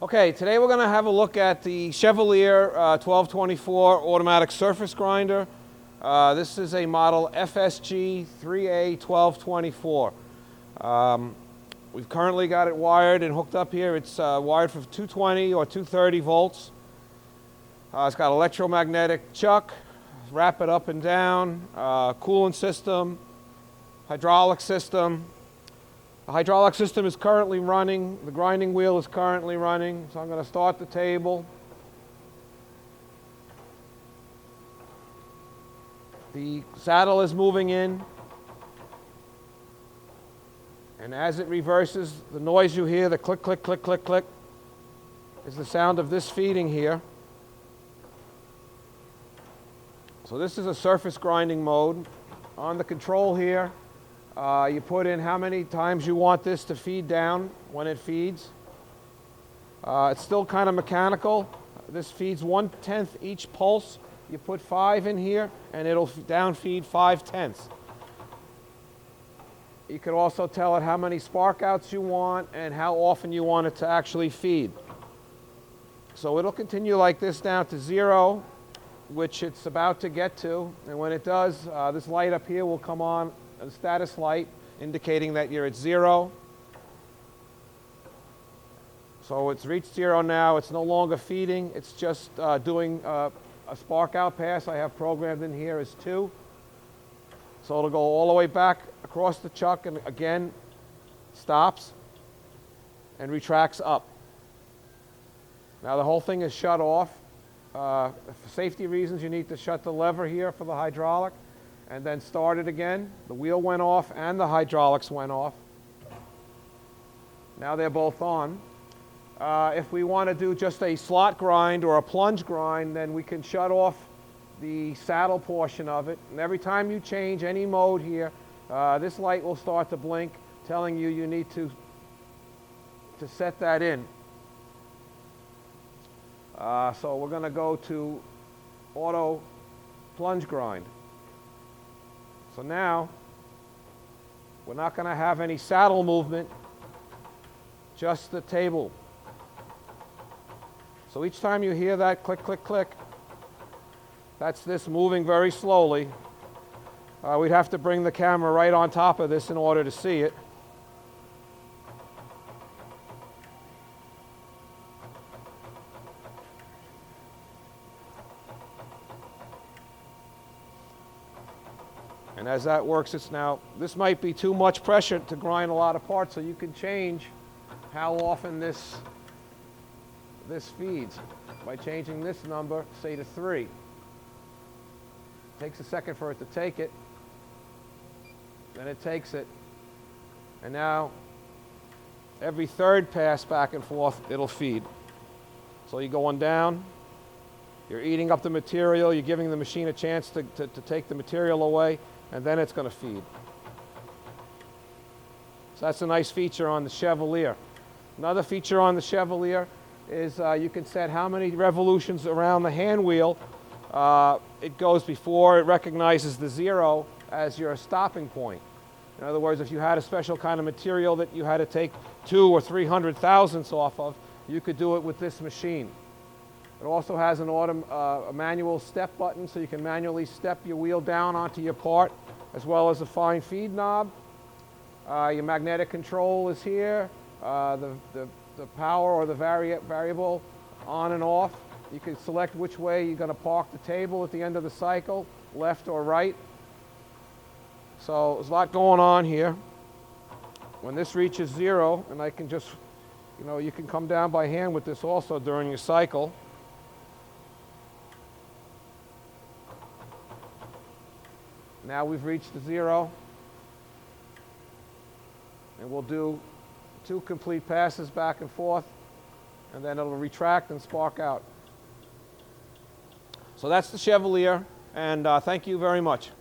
Okay, today we're going to have a look at the Chevalier 1224 automatic surface grinder. This is a model FSG 3A 1224. We've currently got it wired and hooked up here. It's wired for 220 or 230 volts. It's got electromagnetic chuck, wrap it up and down, coolant system, hydraulic system. The hydraulic system is currently running. The grinding wheel is currently running. So I'm going to start the table. The saddle is moving in. And as it reverses, the noise you hear, the click, click, click, click, click, is the sound of this feeding here. So this is a surface grinding mode. On the control here, you put in how many times you want this to feed down when it feeds. It's still kind of mechanical. This feeds 1/10 each pulse. You put 5 in here and it'll down feed 5/10. You can also tell it how many spark outs you want and how often you want it to actually feed. So it'll continue like this down to 0, which it's about to get to. And when it does, this light up here will come on, a status light indicating that you're at 0. So it's reached 0 now. It's no longer feeding. It's just doing a spark out pass I have programmed in here as 2. So it'll go all the way back across the chuck and again stops and retracts up. Now the whole thing is shut off. For safety reasons, you need to shut the lever here for the hydraulic and then start it again. The wheel went off and the hydraulics went off. Now they're both on. If we want to do just a slot grind or a plunge grind, then we can shut off the saddle portion of it. And every time you change any mode here, this light will start to blink, telling you you need to set that in. So we're going to go to auto plunge grind. So now, we're not going to have any saddle movement, just the table. So each time you hear that click, click, click, that's this moving very slowly. We'd have to bring the camera right on top of this in order to see it. And as that works, it's now, this might be too much pressure to grind a lot of parts, so you can change how often this feeds by changing this number, say to 3. It takes a second for it to take it, then it takes it, and now every 3rd pass back and forth, it'll feed. So you're going down, you're eating up the material, you're giving the machine a chance to take the material away, and then it's going to feed. So that's a nice feature on the Chevalier. Another feature on the Chevalier is you can set how many revolutions around the hand wheel it goes before it recognizes the 0 as your stopping point. In other words, if you had a special kind of material that you had to take 200 or 300 thousandths off of, you could do it with this machine. It also has a manual step button, so you can manually step your wheel down onto your part, as well as a fine feed knob. Your magnetic control is here. The power or the variable on and off. You can select which way you're going to park the table at the end of the cycle, left or right. So there's a lot going on here. When this reaches 0, and I can just, you can come down by hand with this also during your cycle. Now we've reached the 0, and we'll do 2 complete passes back and forth, and then it'll retract and spark out. So that's the Chevalier, and thank you very much.